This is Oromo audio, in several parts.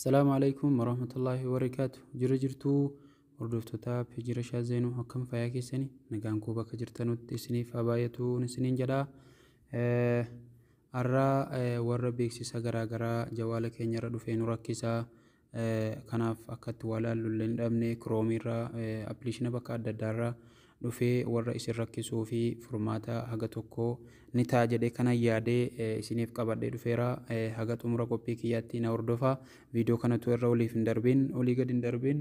السلام عليكم ورحمة الله وبركاته. جرجرتو وردفتوتا بجرا شازينو حكم فياكي سني نقان كوبا كجرتنو تسني فابايتو نسنين جدا أرى ورا بيكسي سغرا غرا جوالا كينيا ردو فينو ركيسا كناف أكت ولا لولين أمني كرومي را أبليشنا بكا ددارا dhufee warra isin rakkisuu fi furmaata haga tokko ni ta'a jedhee kana yaadee isiniif qabadhee dhufeera. Haga xumura qophii kiyyaatti na hordofaa. Viidiyoo kanatu irra oliif hin darbiin olii gad hin darbiin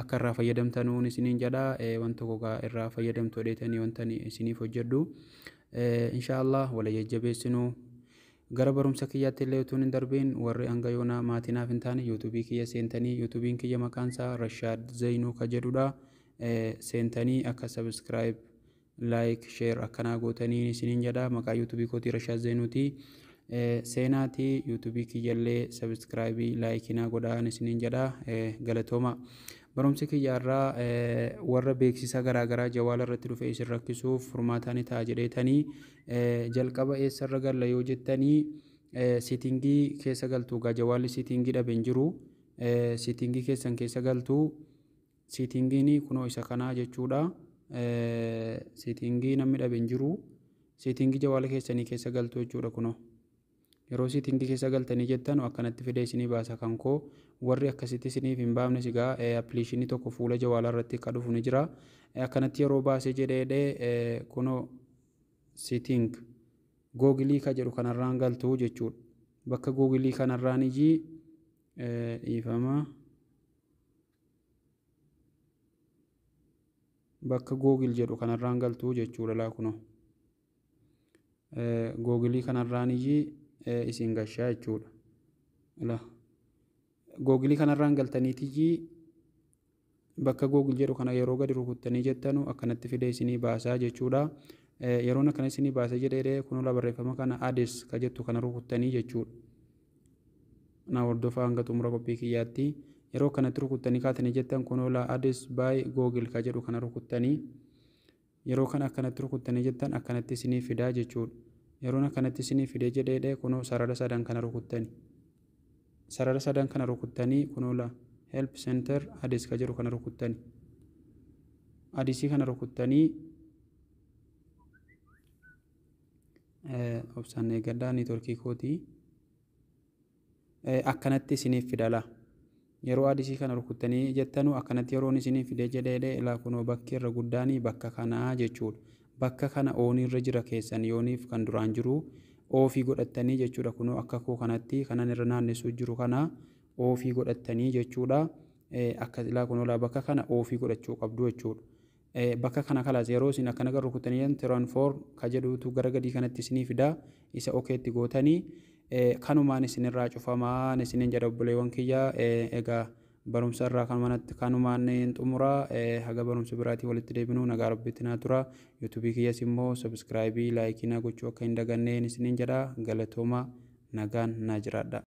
akka irraa fayyadamtanuun isiniin jedha. Wanta gogaa irraa fayyadamtu odeetanii wanta isiniif hojjedhu inshaallah wala jajjabeessinu. Gara barumsa kiyyaatti illee utuun hin darbiin warri hanga yoona maatinaaf hin taane yuutuubii kiyya seentanii yuutuubiin kiyya maqaansaa Rashaad Zainuu ka jedhudha. Seentanii akka subscribe like share akkanaa gootanii isiniin jedha. Maqaa yuutuubii kootii Rashaad Zainuuti. Seenaatii yuutuubii kiyyallee subscribe like naa godhaan isiniin jedha. Galatooma. Barumsi kiyyaarraa warra beeksisa garaagaraa jawaala irratti dhufee isin rakkisuuf furmaataan ta'a jedheetanii jalqaba eessarra galla yoo jettanii siitingii keessa galtuu jawaalli siitingii dhaben jiru siitingii keessan keessa galtuu. Siitingiin kunoo isa kanaa jechuudha. Siitingii namni dhabe hin jiru. Siitingii jawaala keessanii keessa galtu jechuudha kunoo. Yeroo siitingii keessa galtanii jettan akkanatti fidee isinii baasa kan koo warri akkasitti isiniif hin baafne sigaa appiliishinii tokko fuula jawaala irratti akka dhufu ni jira. Akkanatti yeroo baasee jedhee kunoo siiting googilii ka jedhu kanarraan galtu jechuudha. Bakka googilii kanarraan ijii dhiifama. Bakka googil jedhu kanarraan galtuu jechuudha laa kunoo. Googilii kanarraan isin gashaa jechuudha. Googilii kanarraan galtaniitiyyi bakka googil jedhu kana yeroo gadi rukuttanii jettanu akkanatti fidee isinii baasaa jechuudha. Yeroon akkana isinii baasee jedhee kunoo barreeffama kana adis ka jettu kana rukuttanii jechuudha. Na hordofaa hanga xumura qophii kiyyaatti. Yeroo kanatti rukuttanii kaatanii jettan kunoo adis by googil ka jedhu kana rukuttanii yeroo kana akkanatti rukuttanii jettan akkanatti isinii fidaa jechuudha. Yeroon akkanatti isinii fidee jedhee kunoo sarara sadan kana rukuttanii. Sarara sadan kana rukuttanii kunoo help center adis ka jedhu kana rukuttanii. Adisii kana rukuttanii obsaan eegaddaa neetworkii kootii akkanatti isiniif fidala. Yeroo adisii kana rukuttanii jettanu akkanatti yeroon isinii fidee jedhee ilaa kunoo bakki irra guddaanii bakka kanaa jechuudha. Bakka kana oonii irra jira keessan yooniif kan duraan jiru oofii godhattanii jechuudha. Kunoo akka koo kanatti kanan irra naannessuu jiru kana oofii godhattanii jechuudha. Akka ilaa kunoo bakka kana oofii godhachuu qabdu jechuudha. Bakka kana kalaas yeroo isin akkana gara rukuttanii transform ka jedhutu gara gadii kanatti isinii fidaa isa okeetti gootanii. Kanumaan isinirraa cufamaan isiniin jedha obboleewwan kiyya. Egaa barumsa irraa kanumaan xumuraa haga barumsa biraatii walitti deebinuu nagaa rabbitti naa tura. Yuutuubii kiyyas immoo subscribe laayikii naa gochuu akka hin daganneen isiniin jedha. Galatooma nagaan naa jiraadha.